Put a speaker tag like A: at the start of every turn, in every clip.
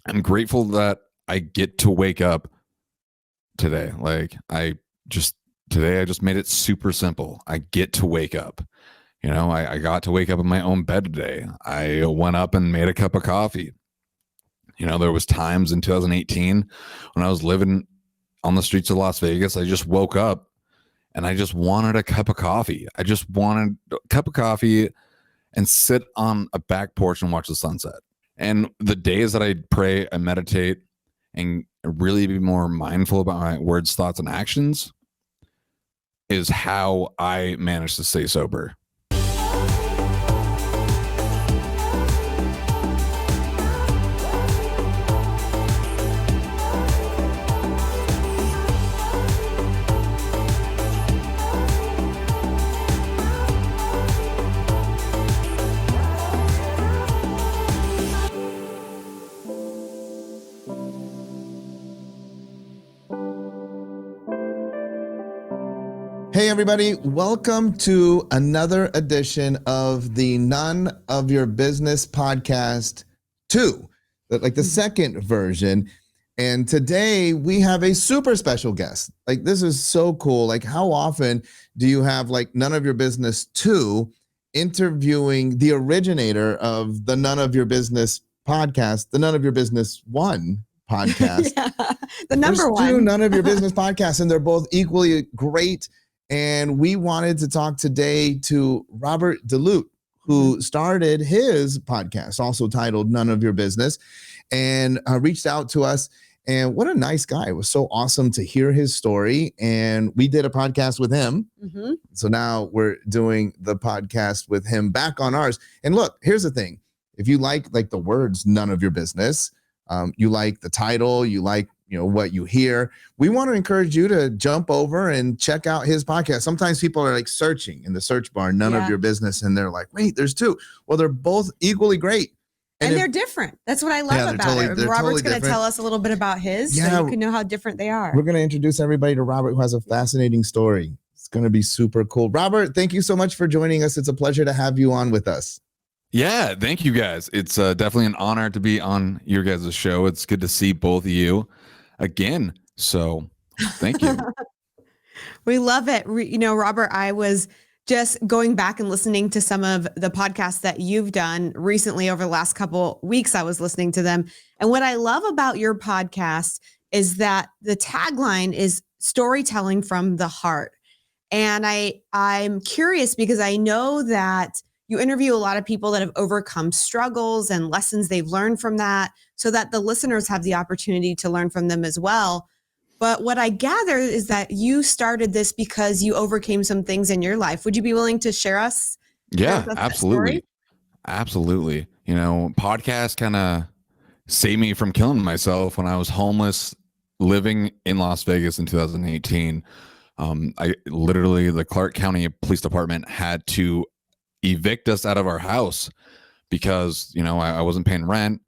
A: I'm grateful that I get to wake up today. Like today I just made it super simple. I get to wake up. I got to wake up in my own bed today. I went up and made a cup of coffee. There was times in 2018 when I was living on the streets of Las Vegas. I just woke up and I just wanted a cup of coffee. I just wanted a cup of coffee and sit on a back porch and watch the sunset. And the days that I pray and meditate and really be more mindful about my words, thoughts, and actions is how I manage to stay sober.
B: Hey everybody, welcome to another edition of the None of Your Business podcast 2, like the second version. And today we have a super special guest. Like, this is so cool. Like, how often do you have like None of Your Business 2 interviewing the originator of the None of Your Business podcast, the None of Your Business 1 podcast?
C: Yeah, the number
B: There's
C: one.
B: 2 None of Your Business podcasts, and they're both equally great. And we wanted to talk today to Robert De Lude, who started his podcast, also titled None of Your Business, and reached out to us. And what a nice guy. It was so awesome to hear his story. And we did a podcast with him. Mm-hmm. So now we're doing the podcast with him back on ours. And look, here's the thing. If you like the words, None of Your Business, you like the title, you like what you hear, we want to encourage you to jump over and check out his podcast. Sometimes people are like searching in the search bar, None of Your Business, and they're like, wait, there's 2. Well, they're both equally great.
C: And they're different. That's what I love about it. Robert's going to tell us a little bit about his, so you can know how different they are.
B: We're going to introduce everybody to Robert, who has a fascinating story. It's going to be super cool. Robert, thank you so much for joining us. It's a pleasure to have you on with us.
A: Yeah, thank you guys. It's definitely an honor to be on your guys' show. It's good to see both of you again. So thank you.
C: We love it. Robert, I was just going back and listening to some of the podcasts that you've done recently over the last couple weeks. I was listening to them. And what I love about your podcast is that the tagline is storytelling from the heart. And I'm curious because I know that you interview a lot of people that have overcome struggles and lessons they've learned from that, so that the listeners have the opportunity to learn from them as well. But what I gather is that you started this because you overcame some things in your life. Would you be willing to share us?
A: Yeah, absolutely. Absolutely. Podcasts kind of saved me from killing myself when I was homeless, living in Las Vegas in 2018. The Clark County Police Department had to evict us out of our house because, I wasn't paying rent.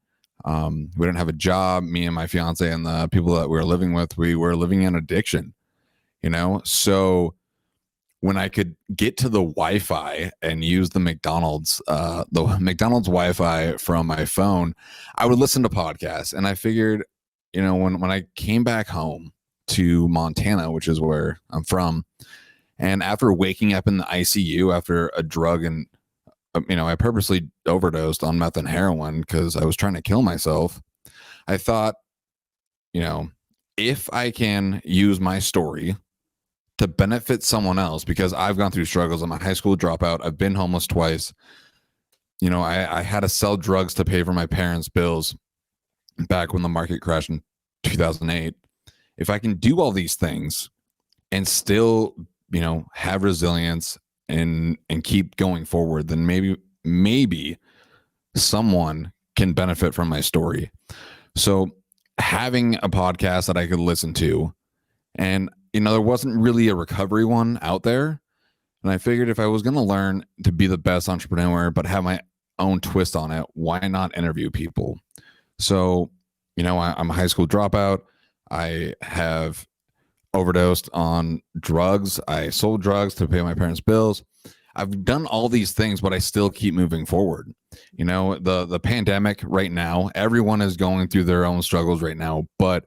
A: We didn't have a job. Me and my fiance and the people that we were living with, we were living in addiction, So when I could get to the Wi-Fi and use the McDonald's Wi-Fi from my phone, I would listen to podcasts. And I figured, when I came back home to Montana, which is where I'm from, and after waking up in the ICU after a drug and I purposely overdosed on meth and heroin because I was trying to kill myself. I thought, if I can use my story to benefit someone else, because I've gone through struggles. I'm a high school dropout. I've been homeless twice. I had to sell drugs to pay for my parents' bills back when the market crashed in 2008. If I can do all these things and still, have resilience and keep going forward, then maybe someone can benefit from my story. So having a podcast that I could listen to, and there wasn't really a recovery one out there, and I figured if I was going to learn to be the best entrepreneur but have my own twist on it, why not interview people? So I'm a high school dropout. I have overdosed on drugs. I sold drugs to pay my parents' bills. I've done all these things, but I still keep moving forward. The pandemic right now, everyone is going through their own struggles right now. But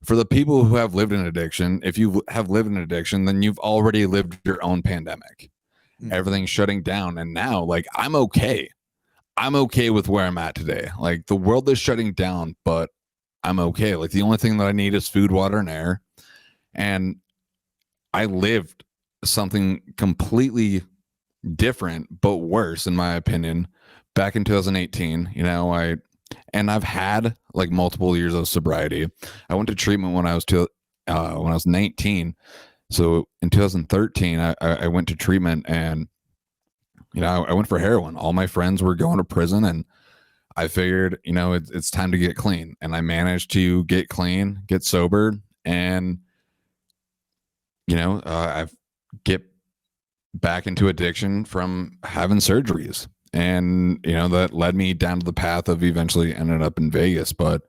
A: for the people who have lived in addiction, if you have lived in addiction, then you've already lived your own pandemic. Everything's shutting down. And now, like, I'm okay. I'm okay with where I'm at today. Like, the world is shutting down, but I'm okay. Like, the only thing that I need is food, water, and air. And I lived something completely different, but worse, in my opinion, back in 2018. I've had like multiple years of sobriety. I went to treatment when I was 19. So in 2013, I went to treatment, and I went for heroin. All my friends were going to prison, and I figured, it's time to get clean. And I managed to get clean, get sober, and I get back into addiction from having surgeries. And, that led me down to the path of eventually ended up in Vegas. But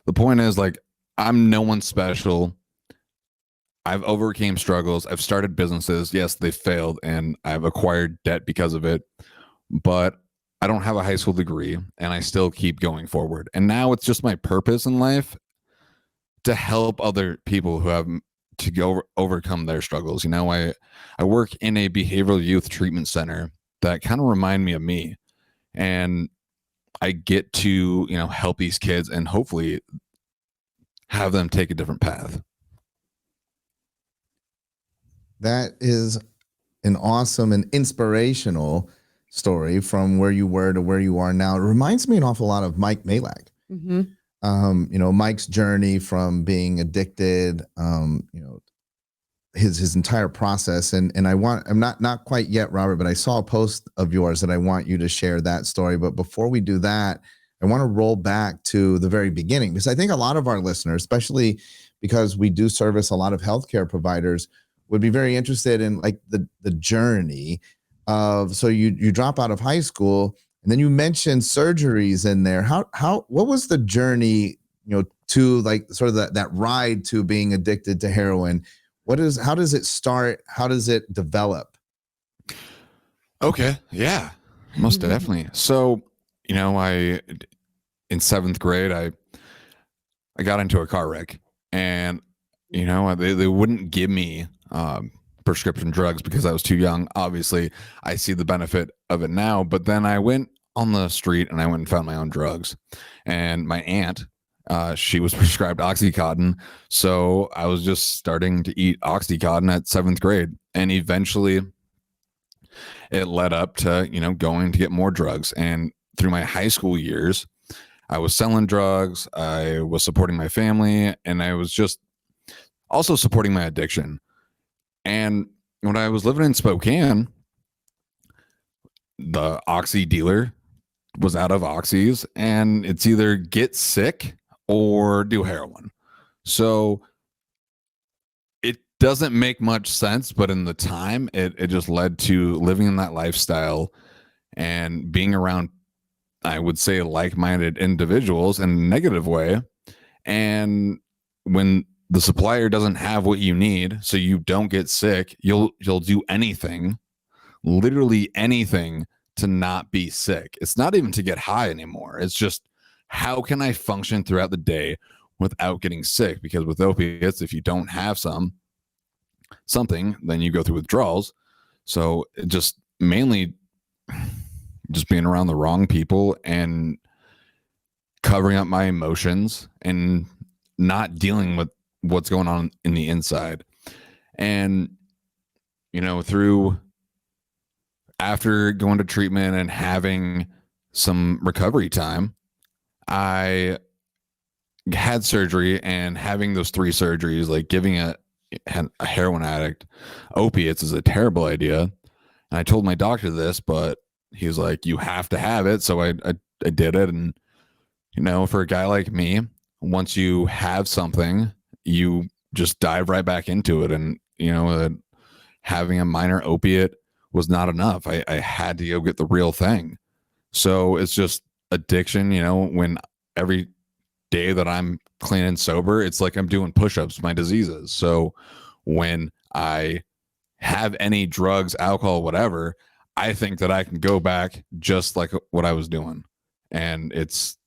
A: the point is, like, I'm no one special. I've overcame struggles. I've started businesses. Yes, they failed, and I've acquired debt because of it. But I don't have a high school degree, and I still keep going forward. And now it's just my purpose in life to help other people who have to go overcome their struggles. I work in a behavioral youth treatment center that kind of remind me of me, and I get to help these kids and hopefully have them take a different path.
B: That is an awesome and inspirational story from where you were to where you are now. It reminds me an awful lot of Mike Malak. Mike's journey from being addicted, his entire process. And I'm not quite yet, Robert, but I saw a post of yours that I want you to share that story. But before we do that, I want to roll back to the very beginning, because I think a lot of our listeners, especially because we do service a lot of healthcare providers, would be very interested in like the journey of, so you drop out of high school, and then you mentioned surgeries in there. What was the journey, to like sort of that ride to being addicted to heroin? How does it start? How does it develop?
A: Okay. Yeah, most definitely. So, in 7th grade, I got into a car wreck, and, they wouldn't give me prescription drugs because I was too young. Obviously, I see the benefit of it now, but then I went on the street and I went and found my own drugs. And my aunt, she was prescribed Oxycontin. So I was just starting to eat Oxycontin at 7th grade. And eventually it led up to, going to get more drugs. And through my high school years, I was selling drugs. I was supporting my family, and I was just also supporting my addiction. And when I was living in Spokane, the Oxy dealer was out of Oxys, and it's either get sick or do heroin. So it doesn't make much sense, but in the time, it just led to living in that lifestyle and being around, I would say, like-minded individuals in a negative way. And when the supplier doesn't have what you need, so you don't get sick, you'll do anything, literally anything, to not be sick. It's not even to get high anymore. It's just, how can I function throughout the day without getting sick? Because with opiates, if you don't have something, then you go through withdrawals. So it just mainly just being around the wrong people and covering up my emotions and not dealing with what's going on in the inside. And, after going to treatment and having some recovery time, I had surgery, and having those 3 surgeries, like giving a heroin addict opiates, is a terrible idea. And I told my doctor this, but he was like, you have to have it. So I did it. And, for a guy like me, once you have something, you just dive right back into it. And, having a minor opiate was not enough. I had to go get the real thing. So it's just addiction, when every day that I'm clean and sober, it's like I'm doing push-ups, my diseases. So when I have any drugs, alcohol, whatever, I think that I can go back just like what I was doing. And it's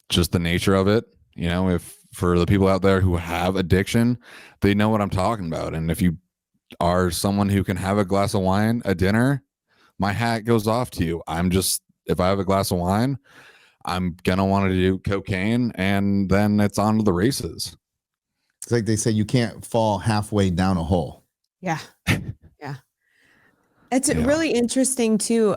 A: just the nature of it. You know, if for the people out there who have addiction, they know what I'm talking about. And if you are someone who can have a glass of wine at dinner, my hat goes off to you. If I have a glass of wine, I'm going to want to do cocaine, and then it's on to the races.
B: It's like they say you can't fall halfway down a hole.
C: Yeah. Yeah. It's really interesting too.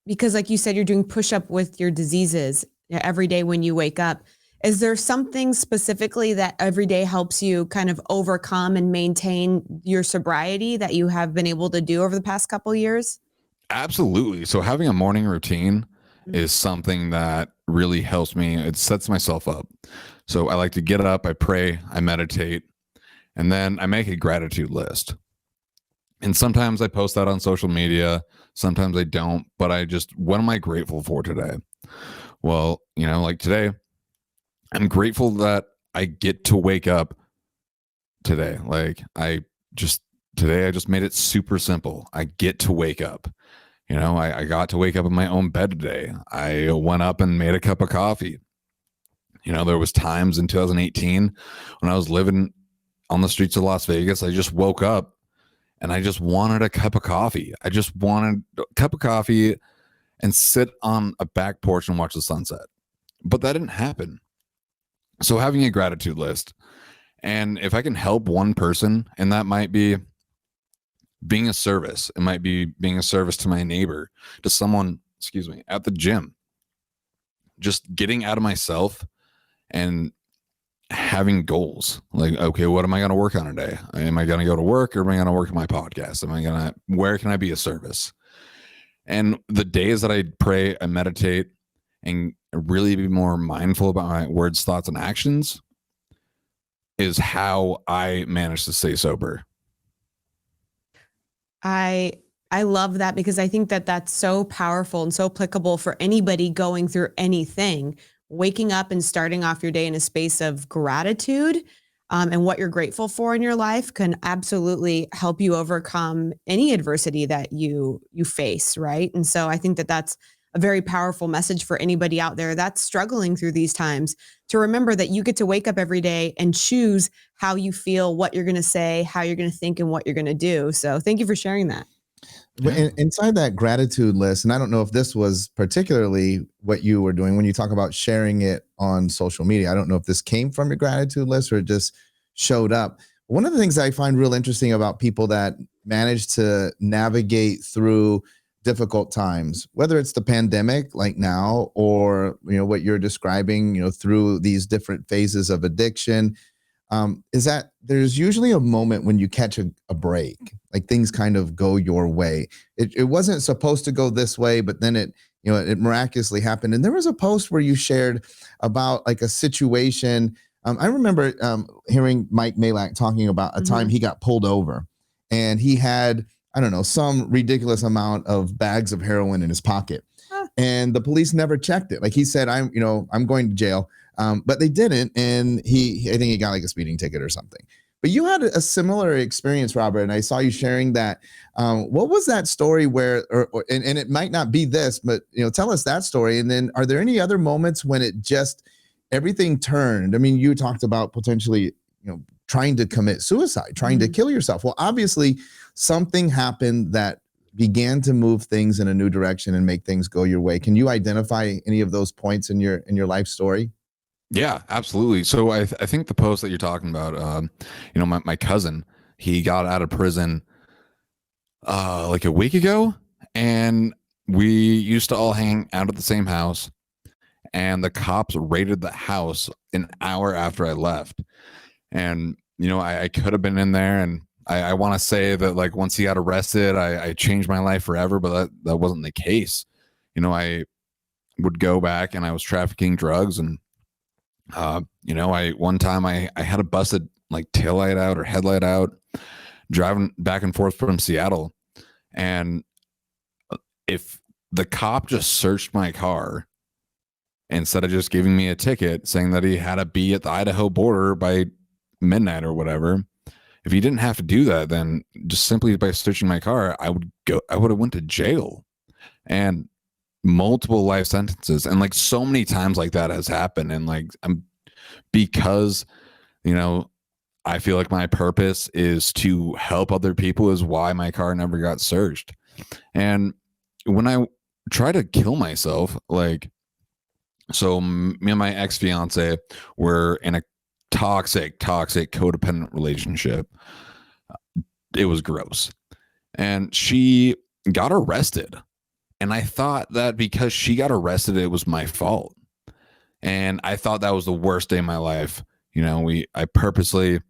C: Because like you said, you're doing push-up with your diseases every day when you wake up. Is there something specifically that every day helps you kind of overcome and maintain your sobriety that you have been able to do over the past couple of years?
A: Absolutely. So having a morning routine is something that really helps me. It sets myself up. So I like to get up, I pray, I meditate, and then I make a gratitude list. And sometimes I post that on social media, sometimes I don't, but what am I grateful for today? Well, like today, I'm grateful that I get to wake up today. Like today I just made it super simple. I get to wake up. I got to wake up in my own bed today. I went up and made a cup of coffee. There was times in 2018 when I was living on the streets of Las Vegas, I just woke up and I just wanted a cup of coffee. I just wanted a cup of coffee and sit on a back porch and watch the sunset. But that didn't happen. So having a gratitude list, and if I can help one person, and that might be being a service, it might be being a service to my neighbor, to someone, at the gym, just getting out of myself and having goals. Like, okay, what am I going to work on today? Am I going to go to work, or am I going to work on my podcast? Where can I be a service? And the days that I pray, I meditate, and really be more mindful about my words, thoughts, and actions is how I manage to stay sober.
C: I love that, because I think that that's so powerful and so applicable for anybody going through anything. Waking up and starting off your day in a space of gratitude and what you're grateful for in your life can absolutely help you overcome any adversity that you face, right? And so I think that that's a very powerful message for anybody out there that's struggling through these times, to remember that you get to wake up every day and choose how you feel, what you're going to say, how you're going to think, and what you're going to do. So thank you for sharing that.
B: But inside that gratitude list, and I don't know if this was particularly what you were doing when you talk about sharing it on social media. I don't know if this came from your gratitude list or it just showed up. One of the things I find real interesting about people that manage to navigate through difficult times, whether it's the pandemic like now, or what you're describing, through these different phases of addiction, is that there's usually a moment when you catch a break, like things kind of go your way. It wasn't supposed to go this way, but then it miraculously happened. And there was a post where you shared about like a situation. I remember hearing Mike Malak talking about a time he got pulled over, and he had, I don't know, some ridiculous amount of bags of heroin in his pocket. And the police never checked it. Like he said, I'm going to jail. But they didn't. And I think he got like a speeding ticket or something. But you had a similar experience, Robert, and I saw you sharing that. What was that story where, and it might not be this, but tell us that story. And then are there any other moments when it just, everything turned? I mean, you talked about potentially, trying to commit suicide, trying to kill yourself. Well, obviously something happened that began to move things in a new direction and make things go your way. Can you identify any of those points in your life story?
A: Yeah, absolutely. So I think the post that you're talking about, my cousin, he got out of prison like a week ago, and we used to all hang out at the same house, and the cops raided the house an hour after I left. And, I could have been in there, and I want to say that like once he got arrested, I changed my life forever, but that wasn't the case. I would go back and I was trafficking drugs, and one time I had a busted like taillight out or headlight out driving back and forth from Seattle. And if the cop just searched my car instead of just giving me a ticket saying that he had to be at the Idaho border by midnight or whatever, if you didn't have to do that, then just simply by searching my car, I would have went to jail, and multiple life sentences. And like so many times like that has happened. And like, because, you know, I feel like my purpose is to help other people is why my car never got searched. And when I try to kill myself, like, so me and my ex-fiance were in a toxic codependent relationship. It was gross. And she got arrested. And I thought that because she got arrested, it was my fault. And I thought that was the worst day of my life. You know, I purposely,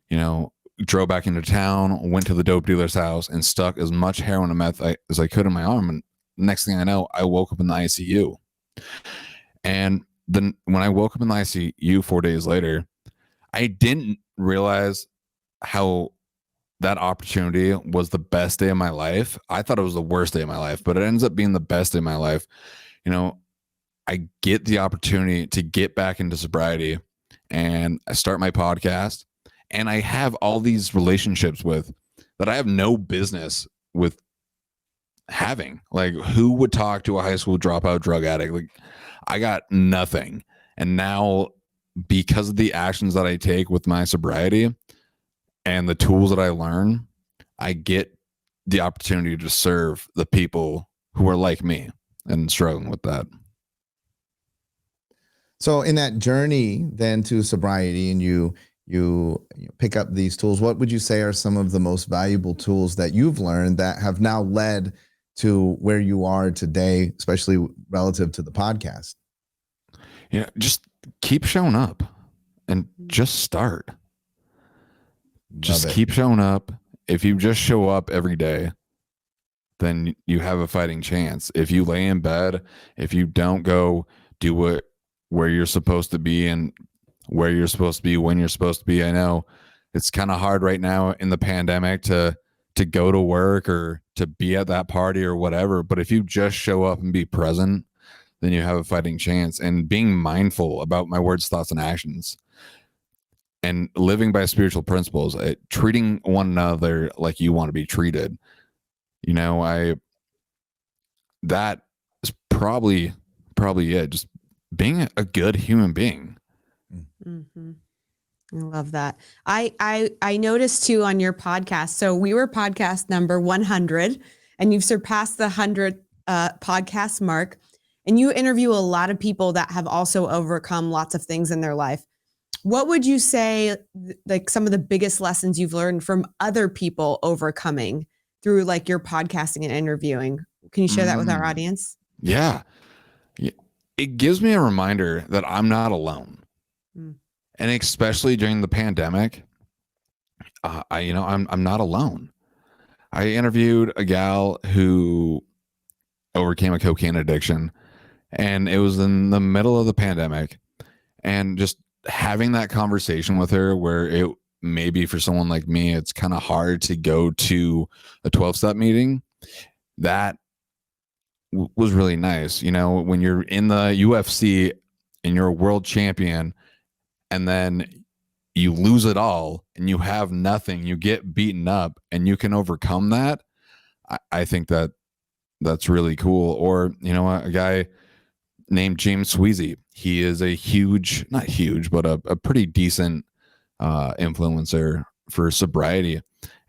A: you know, drove back into town, went to the dope dealer's house, and stuck as much heroin and meth as I could in my arm. And next thing I know, I woke up in the ICU. And then when I woke up in the ICU 4 days later, I didn't realize how that opportunity was the best day of my life. I thought it was the worst day of my life, but it ends up being the best day of my life. You know, I get the opportunity to get back into sobriety, and I start my podcast, and I have all these relationships with that I have no business with having. Like, who would talk to a high school dropout drug addict? Like, I got nothing. And now, because of the actions that I take with my sobriety and the tools that I learn, I get the opportunity to serve the people who are like me and struggling with that.
B: So in that journey then to sobriety, and you pick up these tools, what would you say are some of the most valuable tools that you've learned that have now led to where you are today, especially relative to the podcast?
A: Yeah, just keep showing up and just start. Just keep showing up. If you just show up every day, then you have a fighting chance. If you lay in bed, if you don't go do where you're supposed to be and where you're supposed to be, when you're supposed to be. I know it's kind of hard right now in the pandemic to go to work or to be at that party or whatever. But if you just show up and be present, then you have a fighting chance. And being mindful about my words, thoughts, and actions, and living by spiritual principles, treating one another like you want to be treated. You know, that is probably it. Just being a good human being.
C: Mm-hmm. I love that. I noticed too on your podcast. So we were podcast number 100, and you've surpassed the 100 podcast mark. And you interview a lot of people that have also overcome lots of things in their life. What would you say, like, some of the biggest lessons you've learned from other people overcoming through like your podcasting and interviewing? Can you share that with our audience?
A: Yeah. It gives me a reminder that I'm not alone. And especially during the pandemic, I'm not alone. I interviewed a gal who overcame a cocaine addiction, and it was in the middle of the pandemic, and just having that conversation with her, where it maybe for someone like me, it's kind of hard to go to a 12-step meeting. That was really nice. You know, when you're in the UFC and you're a world champion, and then you lose it all and you have nothing, you get beaten up, and you can overcome that. I think that's really cool. Or, you know, a guy named James Sweezy, he is a not huge, but a pretty decent influencer for sobriety.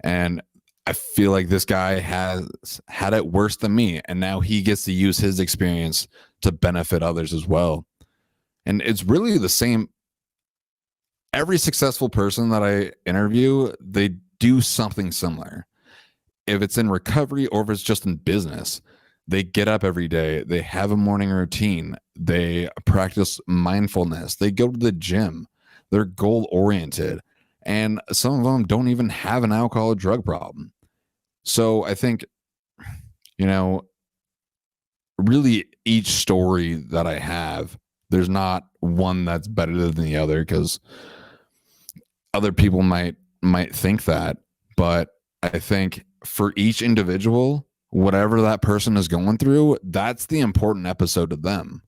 A: And I feel like this guy has had it worse than me, and now he gets to use his experience to benefit others as well. And it's really the same. Every successful person that I interview, they do something similar. If it's in recovery or if it's just in business, they get up every day. They have a morning routine. They practice mindfulness. They go to the gym. They're goal oriented. And some of them don't even have an alcohol or drug problem. So I think, you know, really each story that I have, there's not one that's better than the other, because other people might think that. But I think for each individual, whatever that person is going through, that's the important episode to them.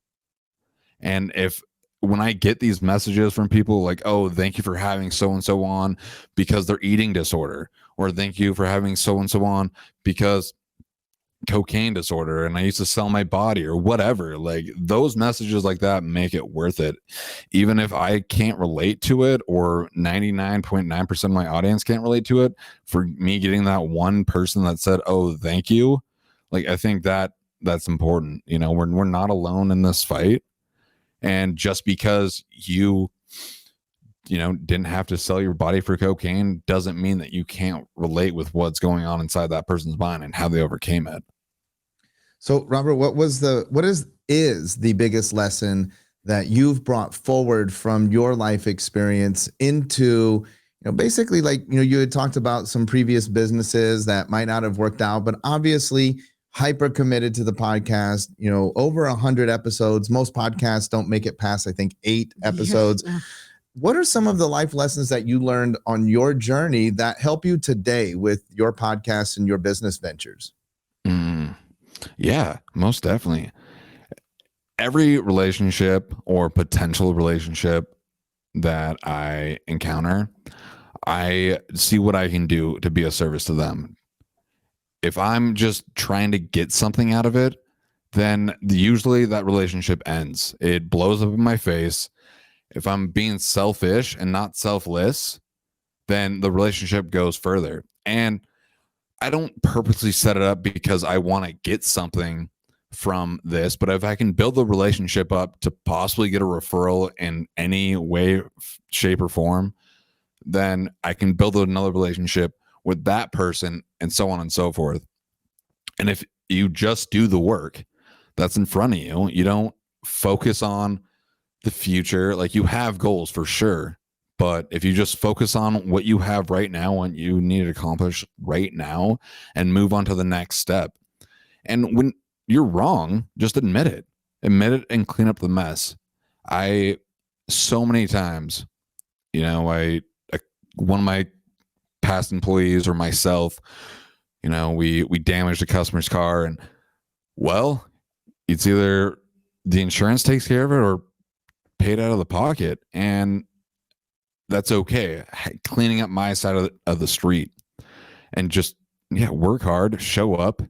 A: And if when I get these messages from people like, oh, thank you for having so and so on because they're eating disorder, or thank you for having so and so on because cocaine disorder and I used to sell my body or whatever, like those messages like that make it worth it. Even if I can't relate to it, or 99.9% of my audience can't relate to it, for me getting that one person that said, oh, thank you, like I think that's important. We're not alone in this fight. And just because you didn't have to sell your body for cocaine doesn't mean that you can't relate with what's going on inside that person's mind and how they overcame it.
B: So, Robert, what is the biggest lesson that you've brought forward from your life experience into, basically, like, you had talked about some previous businesses that might not have worked out, but obviously hyper committed to the podcast, over 100 episodes. Most podcasts don't make it past, I think, 8 episodes. Yeah. What are some of the life lessons that you learned on your journey that help you today with your podcast and your business ventures?
A: Yeah, most definitely. Every relationship or potential relationship that I encounter, I see what I can do to be a service to them. If I'm just trying to get something out of it, then usually that relationship ends. It blows up in my face. If I'm being selfish and not selfless, then the relationship goes further. And I don't purposely set it up because I want to get something from this, but if I can build the relationship up to possibly get a referral in any way, shape, or form, then I can build another relationship with that person, and so on and so forth. And if you just do the work that's in front of you, you don't focus on the future. Like, you have goals for sure, but if you just focus on what you have right now, what you need to accomplish right now, and move on to the next step. And when you're wrong, just admit it and clean up the mess. So many times, one of my past employees or myself, we damaged a customer's car, and well, it's either the insurance takes care of it or paid out of the pocket. And that's okay. Cleaning up my side of the street, and just, work hard, show up,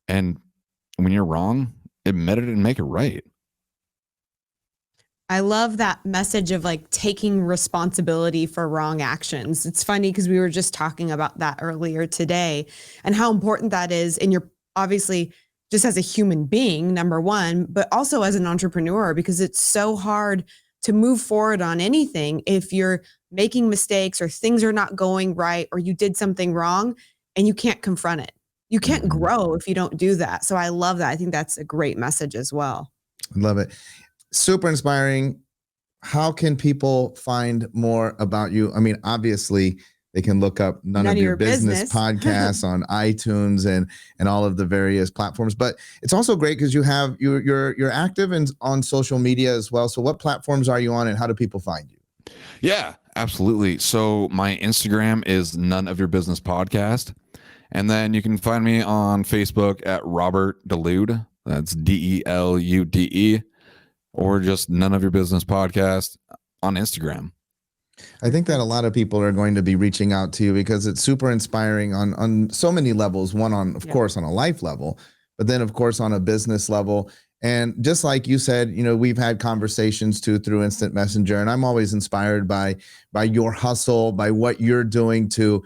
A: and when you're wrong, admit it and make it right.
C: I love that message of like taking responsibility for wrong actions. It's funny because we were just talking about that earlier today and how important that is in your, obviously, just as a human being, number one, but also as an entrepreneur, because it's so hard to move forward on anything if you're making mistakes or things are not going right or you did something wrong and you can't confront it. You can't grow if you don't do that. So I love that. I think that's a great message as well.
B: I love it. Super inspiring. How can people find more about you? I mean, obviously they can look up None of Your Business podcasts on iTunes and all of the various platforms. But it's also great because you're active on social media as well. So what platforms are you on, and how do people find you?
A: Yeah, absolutely. So my Instagram is None of Your Business Podcast. And then you can find me on Facebook at Robert De Lude. That's DELUDE, or just None of Your Business Podcast on Instagram.
B: I think that a lot of people are going to be reaching out to you because it's super inspiring on so many levels. One, of course, on a life level, but then, of course, on a business level. And just like you said, we've had conversations too through Instant Messenger, and I'm always inspired by your hustle, by what you're doing to,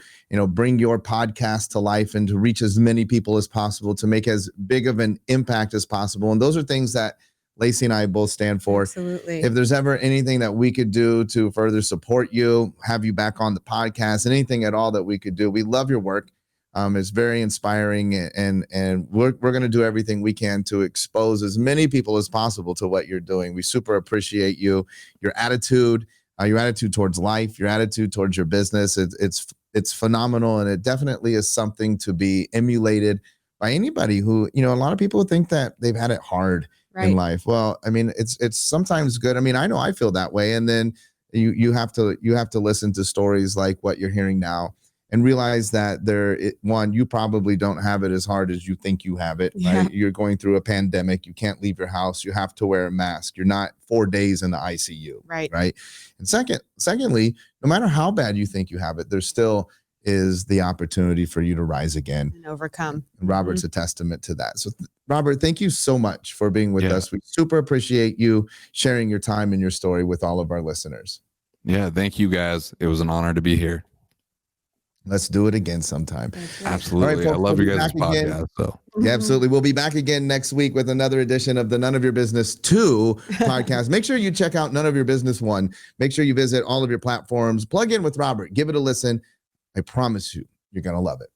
B: bring your podcast to life and to reach as many people as possible, to make as big of an impact as possible. And those are things that Lacey and I both stand for.
C: Absolutely.
B: If there's ever anything that we could do to further support you, have you back on the podcast, anything at all that we could do, we love your work. It's very inspiring, and we're going to do everything we can to expose as many people as possible to what you're doing. We super appreciate you, your attitude towards life, your attitude towards your business. It's phenomenal, and it definitely is something to be emulated by anybody who, a lot of people think that they've had it hard in life. Well, I mean, it's sometimes good. I mean, I know I feel that way, and then you have to listen to stories like what you're hearing now. and realize that you probably don't have it as hard as you think you have it, right?
C: Yeah.
B: You're going through a pandemic. You can't leave your house. You have to wear a mask. You're not 4 days in the ICU, right? And secondly, no matter how bad you think you have it, there still is the opportunity for you to rise again
C: and overcome.
B: And Robert's a testament to that. So Robert, thank you so much for being with us. We super appreciate you sharing your time and your story with all of our listeners.
A: Yeah, thank you guys. It was an honor to be here.
B: Let's do it again sometime.
A: Absolutely. All right, folks, I love your guys' podcast. So
B: yeah, absolutely. We'll be back again next week with another edition of the None of Your Business 2 podcast. Make sure you check out None of Your Business 1. Make sure you visit all of your platforms. Plug in with Robert. Give it a listen. I promise you, you're going to love it.